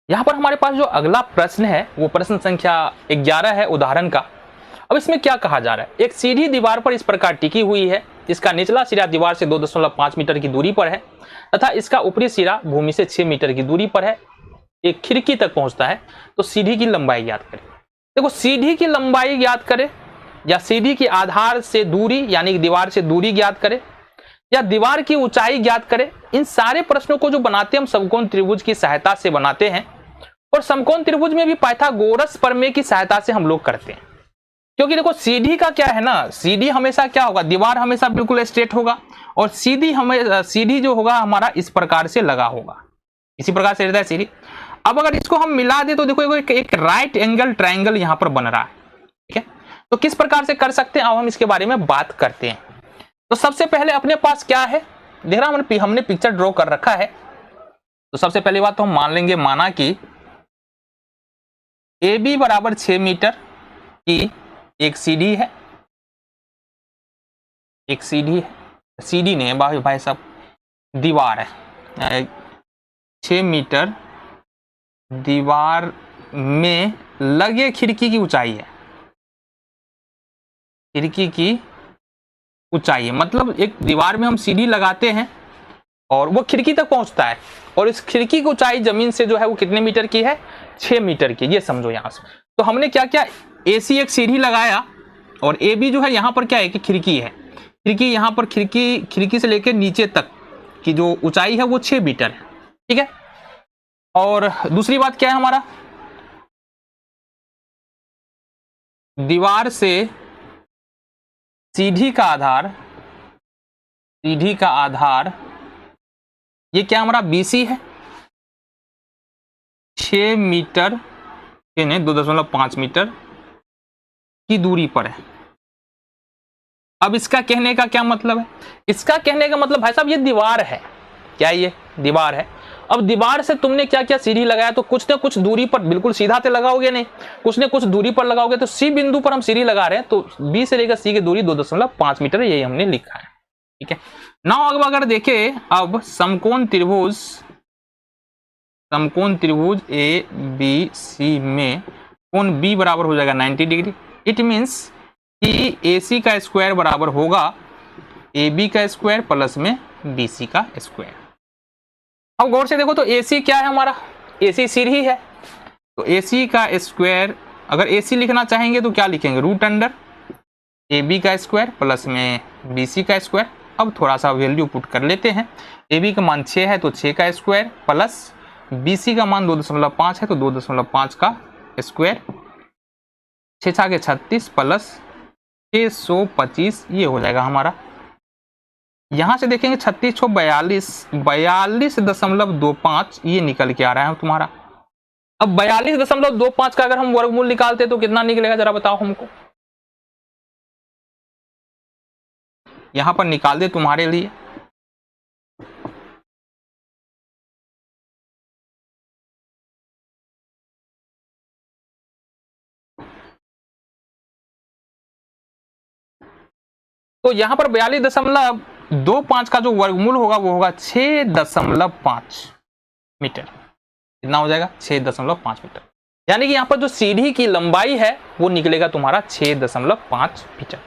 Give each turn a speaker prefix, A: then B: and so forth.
A: यहाँ पर हमारे पास जो अगला प्रश्न है वो प्रश्न संख्या 11 है उदाहरण का। अब इसमें क्या कहा जा रहा है, एक सीधी दीवार पर इस प्रकार टिकी हुई है, इसका निचला सिरा दीवार से 2.5 मीटर की दूरी पर है तथा इसका ऊपरी सिरा भूमि से 6 मीटर की दूरी पर है, एक खिड़की तक पहुंचता है, तो सीढ़ी की लंबाई ज्ञात करें। देखो सीढ़ी की लंबाई ज्ञात करें या सीढ़ी की आधार से दूरी यानी कि दीवार से दूरी ज्ञात करें या दीवार की ऊंचाई ज्ञात करें, इन सारे प्रश्नों को जो बनाते हैं हम समकोण त्रिभुज की सहायता से बनाते हैं और समकोण त्रिभुज में भी पाइथागोरस प्रमेय की सहायता से हम लोग करते हैं। क्योंकि देखो सीढ़ी का क्या है ना, सीढ़ी हमेशा क्या होगा, दीवार हमेशा बिल्कुल स्ट्रेट होगा और सीढ़ी जो होगा हमारा इस प्रकार से लगा होगा, इसी प्रकार से रहता है सीढ़ी। अब अगर इसको हम मिला दे तो देखो एक राइट एंगल ट्राइंगल यहां पर बन रहा है, ठीक है। तो किस प्रकार से कर सकते हैं अब हम इसके बारे में बात करते हैं। तो सबसे पहले अपने पास क्या है, देख रहा हमने पिक्चर ड्रॉ कर रखा है। तो सबसे पहली बात तो हम मान लेंगे, माना कि AB बराबर 6 मीटर की एक सीढ़ी है, एक सीढ़ी है, सीढ़ी नहीं है भाई साहब, दीवार है, 6 मीटर दीवार में लगे खिड़की की ऊंचाई है, खिड़की की ऊंचाई है, मतलब एक दीवार में हम सीढ़ी लगाते हैं और वो खिड़की तक पहुंचता है और इस खिड़की की ऊंचाई जमीन से जो है वो कितने मीटर की है, 6 मीटर की, ये समझो यहां से। तो हमने क्या किया, AC एक सीढ़ी लगाया और AB जो है यहां पर क्या है कि खिड़की है, खिड़की यहां पर खिड़की से लेकर नीचे तक की जो ऊंचाई है वो 6 मीटर है, ठीक है। और दूसरी बात क्या है हमारा, दीवार से सीढ़ी का आधार ये क्या हमारा BC है, 6 मीटर 2.5 मीटर की दूरी पर है। अब इसका कहने का क्या मतलब है, इसका कहने का मतलब भाई साहब ये दीवार है, क्या ये दीवार है। अब दीवार से तुमने क्या क्या सीढ़ी लगाया, तो कुछ ना कुछ दूरी पर, बिल्कुल सीधा तो लगाओगे नहीं, कुछ ना कुछ दूरी पर लगाओगे। तो C बिंदु पर हम सीढ़ी लगा रहे हैं, तो B से लेकर C की दूरी 2.5 मीटर है, यही हमने लिखा है, ठीक है। नाउ अब अगर देखें, अब समकोण त्रिभुज ABC में कोण B बराबर हो जाएगा 90 डिग्री। इट मीन्स कि AC का स्क्वायर बराबर होगा AB का स्क्वायर प्लस में BC का स्क्वायर। अब गौर से देखो तो AC क्या है हमारा, AC सीढ़ी है, तो AC का स्क्वायर, अगर AC लिखना चाहेंगे तो क्या लिखेंगे, रूट अंडर AB का स्क्वायर प्लस में BC का स्क्वायर। अब थोड़ा सा वैल्यू पुट कर लेते हैं, AB का मान 6 है तो 6 का स्क्वायर प्लस BC का मान 2.5 है तो 2.5 का स्क्वायर, 6 के 36 प्लस 625, ये हो जाएगा हमारा। यहां से देखेंगे 36 42.25 ये निकल के आ रहा है तुम्हारा। अब 42.25 का अगर हम वर्गमूल निकालते तो कितना निकलेगा, जरा बताओ हमको, यहां पर निकाल दे तुम्हारे लिए। तो यहां पर 42.25 का जो वर्गमूल होगा वो होगा 6.5 मीटर, कितना हो जाएगा 6.5 मीटर। यानी कि यहां पर जो सीढ़ी की लंबाई है वो निकलेगा तुम्हारा 6.5 मीटर।